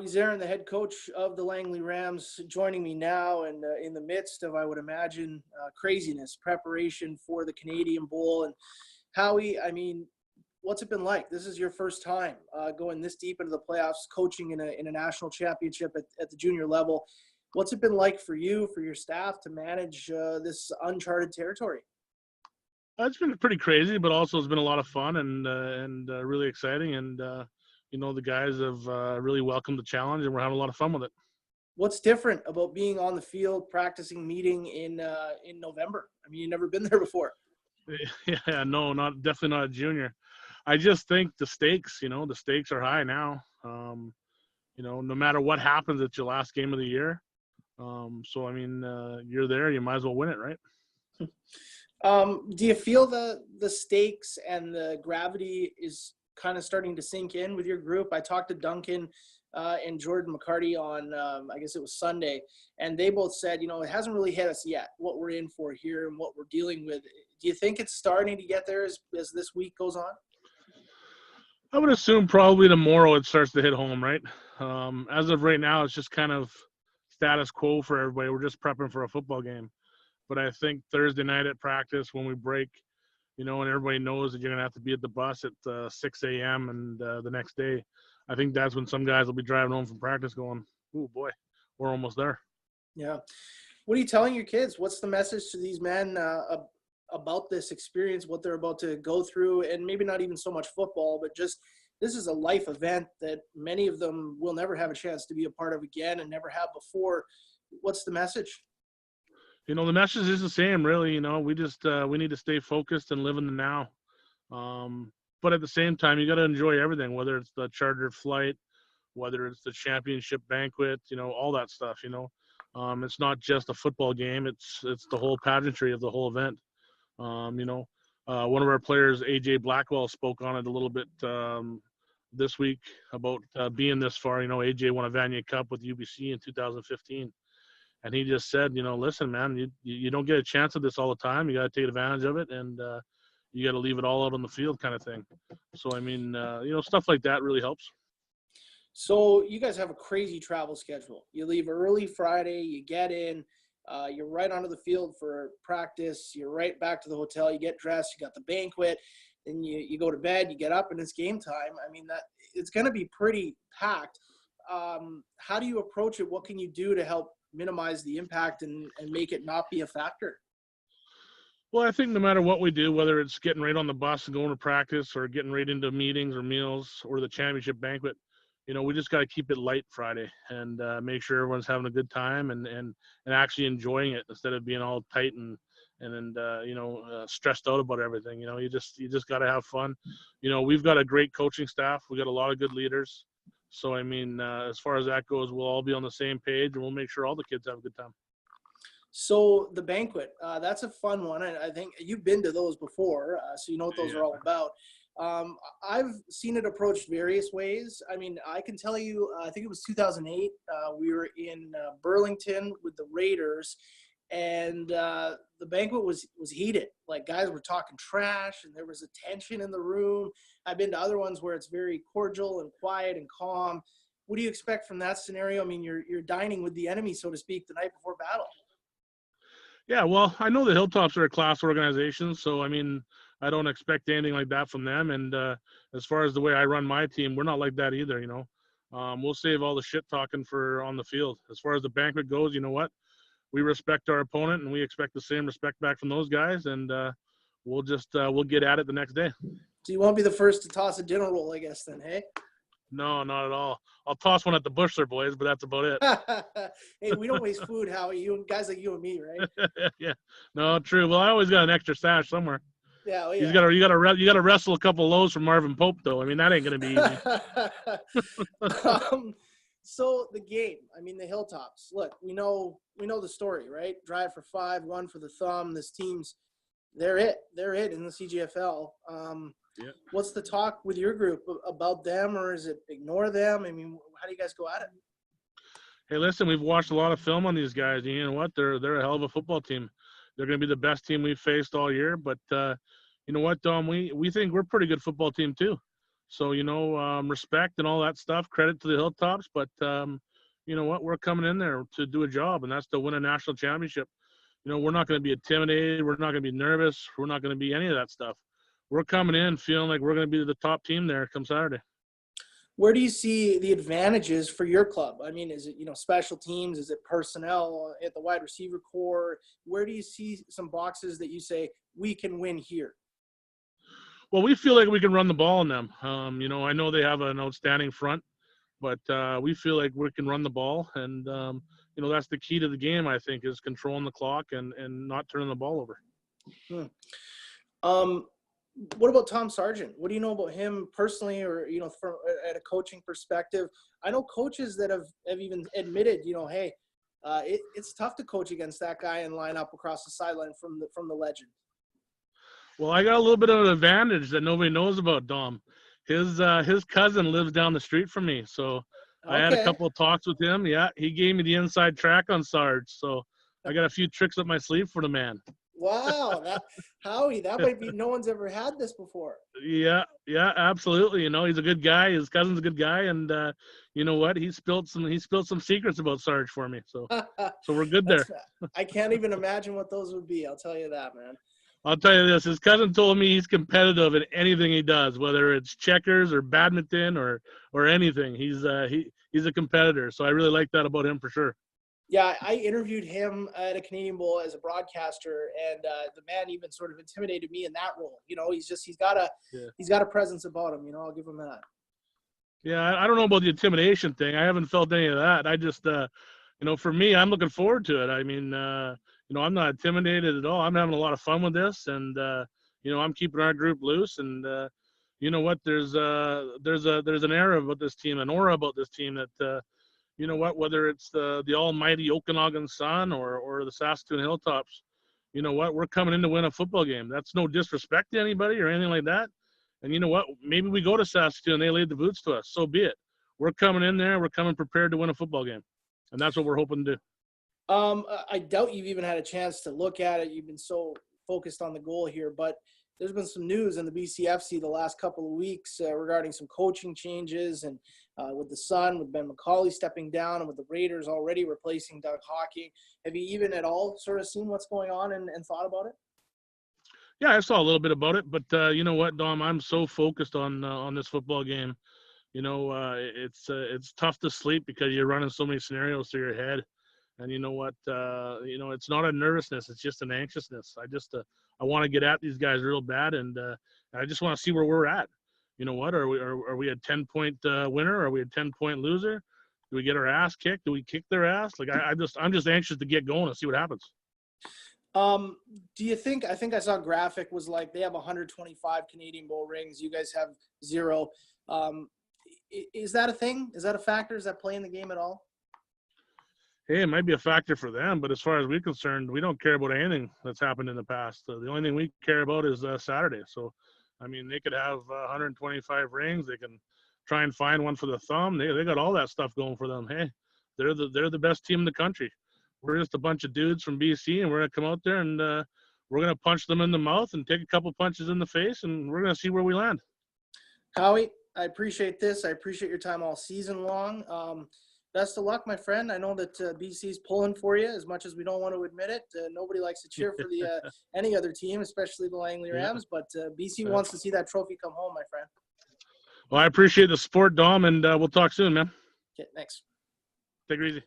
Wieseren, the head coach of the Langley Rams, joining me now, and in the midst of, I would imagine, craziness, preparation for the Canadian Bowl. And Howie, I mean, what's it been like? This is your first time going this deep into the playoffs, coaching in a national championship at the junior level. What's it been like for you, for your staff, to manage this uncharted territory? It's been pretty crazy, but also it's been a lot of fun and really exciting. And the guys have really welcomed the challenge, and we're having a lot of fun with it. What's different about being on the field, practicing, meeting in November? I mean, you've never been there before. Yeah, no, not definitely not a junior. I just think the stakes are high now. No matter what happens, it's your last game of the year. So I mean, you're there, you might as well win it, right? Do you feel the stakes and the gravity is kind of starting to sink in with your group? I talked to Duncan and Jordan McCarty on, I guess it was Sunday, and they both said, it hasn't really hit us yet, what we're in for here and what we're dealing with. Do you think it's starting to get there as this week goes on? I would assume probably tomorrow it starts to hit home, right? As of right now, it's just kind of status quo for everybody. We're just prepping for a football game. But I think Thursday night at practice when we break, and everybody knows that you're going to have to be at the bus at 6 a.m. and the next day, I think that's when some guys will be driving home from practice going, oh, boy, we're almost there. Yeah. What are you telling your kids? What's the message to these men about this experience, what they're about to go through, and maybe not even so much football, but just this is a life event that many of them will never have a chance to be a part of again and never have before. What's the message? The message is the same, really. We just we need to stay focused and live in the now. But at the same time, you got to enjoy everything, whether it's the chartered flight, whether it's the championship banquet, all that stuff. It's not just a football game; it's the whole pageantry of the whole event. One of our players, AJ Blackwell, spoke on it a little bit this week about being this far. AJ won a Vanier Cup with UBC in 2015. And he just said, listen, man, you don't get a chance at this all the time. You got to take advantage of it, and you got to leave it all out on the field kind of thing. So, I mean, stuff like that really helps. So you guys have a crazy travel schedule. You leave early Friday, you get in, you're right onto the field for practice, you're right back to the hotel, you get dressed, you got the banquet, then you go to bed, you get up, and it's game time. I mean, that it's going to be pretty packed. How do you approach it? What can you do to help minimize the impact and make it not be a factor? Well, I think no matter what we do, whether it's getting right on the bus and going to practice or getting right into meetings or meals or the championship banquet, we just got to keep it light Friday and make sure everyone's having a good time and actually enjoying it instead of being all tight and stressed out about everything. You just got to have fun. We've got a great coaching staff. We got a lot of good leaders. So, I mean, as far as that goes, we'll all be on the same page, and we'll make sure all the kids have a good time. So the banquet, that's a fun one. I think you've been to those before, so you know what those are all about. I've seen it approached various ways. I mean, I can tell you, I think it was 2008. We were in Burlington with the Raiders, and the banquet was heated. Like, guys were talking trash, and there was a tension in the room. I've been to other ones where it's very cordial and quiet and calm. What do you expect from that scenario? I mean, you're dining with the enemy, so to speak, the night before battle. Yeah, well, I know the Hilltops are a class organization, so I mean, I don't expect anything like that from them. And as far as the way I run my team, we're not like that either. We'll save all the shit talking for on the field. As far as the banquet goes, you know what? We respect our opponent, and we expect the same respect back from those guys. And we'll get at it the next day. So you won't be the first to toss a dinner roll, I guess, then, hey? No, not at all. I'll toss one at the Bushler boys, but that's about it. Hey, we don't waste food, Howie. You guys like you and me, right? Yeah, no, true. Well, I always got an extra stash somewhere. Yeah, well, yeah. You gotta wrestle a couple of lows from Marvin Pope, though. I mean, that ain't gonna be easy. So the game, I mean, the Hilltops. Look, we know the story, right? Drive for 5, 1 for the thumb. This team's they're it in the CJFL. Yeah. What's the talk with your group about them, or is it ignore them? I mean, how do you guys go at it? Hey, listen, we've watched a lot of film on these guys. You know what? They're a hell of a football team. They're going to be the best team we've faced all year. But you know what, Dom? We think we're a pretty good football team too. So, respect and all that stuff, credit to the Hilltops. But, you know what? We're coming in there to do a job, and that's to win a national championship. We're not going to be intimidated. We're not going to be nervous. We're not going to be any of that stuff. We're coming in feeling like we're going to be the top team there come Saturday. Where do you see the advantages for your club? I mean, is it, special teams? Is it personnel at the wide receiver core? Where do you see some boxes that you say we can win here? Well, we feel like we can run the ball on them. I know they have an outstanding front, but we feel like we can run the ball. And, that's the key to the game, I think, is controlling the clock and not turning the ball over. What about Tom Sargent? What do you know about him personally, or from at a coaching perspective? I know coaches that have even admitted, hey, it's tough to coach against that guy and line up across the sideline from the legend. Well, I got a little bit of an advantage that nobody knows about Dom. His cousin lives down the street from me, so I had a couple of talks with him. Yeah, he gave me the inside track on Sarge, so I got a few tricks up my sleeve for the man. Wow, Howie, that might be no one's ever had this before. Yeah, absolutely. He's a good guy. His cousin's a good guy, and you know what? He spilled some secrets about Sarge for me. So we're good there. I can't even imagine what those would be. I'll tell you that, man. I'll tell you this: his cousin told me he's competitive in anything he does, whether it's checkers or badminton or anything. He's a competitor, so I really like that about him for sure. Yeah, I interviewed him at a Canadian Bowl as a broadcaster, and the man even sort of intimidated me in that role. He's got a presence about him. I'll give him that. Yeah, I don't know about the intimidation thing. I haven't felt any of that. I just, for me, I'm looking forward to it. I mean, I'm not intimidated at all. I'm having a lot of fun with this, and I'm keeping our group loose. And you know what? There's an aura about this team, an aura about this team that. Whether it's the almighty Okanagan Sun or the Saskatoon Hilltops, we're coming in to win a football game. That's no disrespect to anybody or anything like that. And maybe we go to Saskatoon and they laid the boots to us. So be it. We're coming in there. We're coming prepared to win a football game. And that's what we're hoping to do. I doubt you've even had a chance to look at it. You've been so focused on the goal here, but there's been some news in the BCFC the last couple of weeks regarding some coaching changes, and with the Sun, with Ben McCauley stepping down, and with the Raiders already replacing Doug Hawking. Have you even at all sort of seen what's going on and thought about it? Yeah, I saw a little bit about it, but you know what, Dom? I'm so focused on this football game. It's tough to sleep because you're running so many scenarios through your head. And you know what? It's not a nervousness. It's just an anxiousness. I want to get at these guys real bad, and I just want to see where we're at. You know what? Are we a 10-point winner? Are we a 10-point loser? Do we get our ass kicked? Do we kick their ass? Like I'm just anxious to get going and see what happens. Do you think? I think I saw a graphic was like they have 125 Canadian Bowl rings. You guys have 0. Is that a thing? Is that a factor? Does that play in the game at all? Hey, it might be a factor for them, but as far as we're concerned, we don't care about anything that's happened in the past. The only thing we care about is Saturday. So, I mean, they could have 125 rings. They can try and find one for the thumb. They got all that stuff going for them. Hey, they're the best team in the country. We're just a bunch of dudes from BC, and we're gonna come out there and we're gonna punch them in the mouth and take a couple punches in the face, and we're gonna see where we land. Howie, I appreciate this. I appreciate your time all season long. Best of luck, my friend. I know that BC's pulling for you as much as we don't want to admit it. Nobody likes to cheer for the any other team, especially the Langley Rams, but BC wants to see that trophy come home, my friend. Well, I appreciate the support, Dom, and we'll talk soon, man. Okay, thanks. Take it easy.